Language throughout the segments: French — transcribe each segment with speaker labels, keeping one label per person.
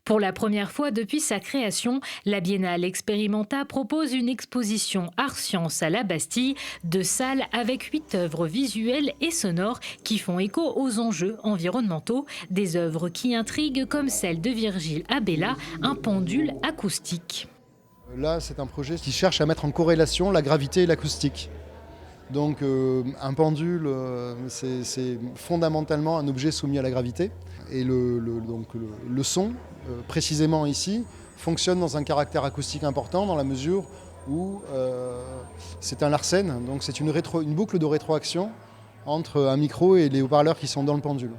Speaker 1: Pour la première fois depuis sa création, la Biennale Experimenta propose une exposition art-science à la Bastille, de salles avec 8 œuvres visuelles et sonores qui font écho aux enjeux environnementaux, des œuvres qui intriguent comme celle de Virgile Abella, un pendule acoustique.
Speaker 2: Là, c'est un projet qui cherche à mettre en corrélation la gravité et l'acoustique. Donc un pendule, c'est fondamentalement un objet soumis à la gravité. Et le son, précisément ici, fonctionne dans un caractère acoustique important dans la mesure où c'est un Larsen, donc c'est une boucle de rétroaction entre un micro et les haut-parleurs qui sont dans le pendule.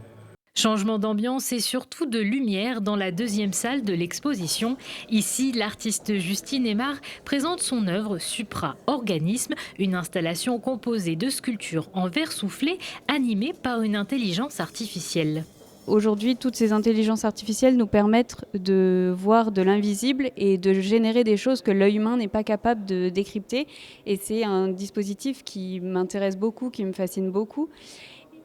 Speaker 1: Changement d'ambiance et surtout de lumière dans la deuxième salle de l'exposition. Ici, l'artiste Justine Aymar présente son œuvre Supra-Organisme, une installation composée de sculptures en verre soufflé animée par une intelligence artificielle.
Speaker 3: Aujourd'hui, toutes ces intelligences artificielles nous permettent de voir de l'invisible et de générer des choses que l'œil humain n'est pas capable de décrypter. Et c'est un dispositif qui m'intéresse beaucoup, qui me fascine beaucoup.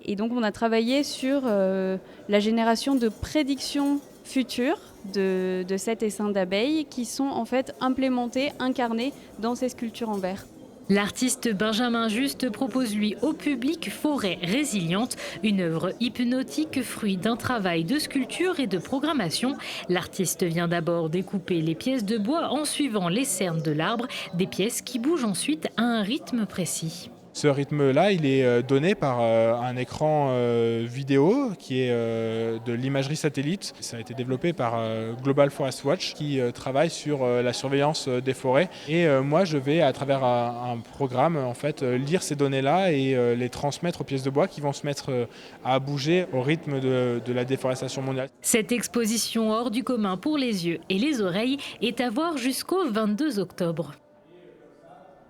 Speaker 3: Et donc on a travaillé sur la génération de prédictions futures de cet essaim d'abeilles qui sont en fait implémentées, incarnées dans ces sculptures en verre.
Speaker 1: L'artiste Benjamin Juste propose lui au public Forêt résiliente, une œuvre hypnotique fruit d'un travail de sculpture et de programmation. L'artiste vient d'abord découper les pièces de bois en suivant les cernes de l'arbre, des pièces qui bougent ensuite à un rythme précis.
Speaker 4: Ce rythme-là, il est donné par un écran vidéo qui est de l'imagerie satellite. Ça a été développé par Global Forest Watch qui travaille sur la surveillance des forêts. Et moi, je vais, à travers un programme, en fait, lire ces données-là et les transmettre aux pièces de bois qui vont se mettre à bouger au rythme de la déforestation mondiale.
Speaker 1: Cette exposition hors du commun pour les yeux et les oreilles est à voir jusqu'au 22 octobre.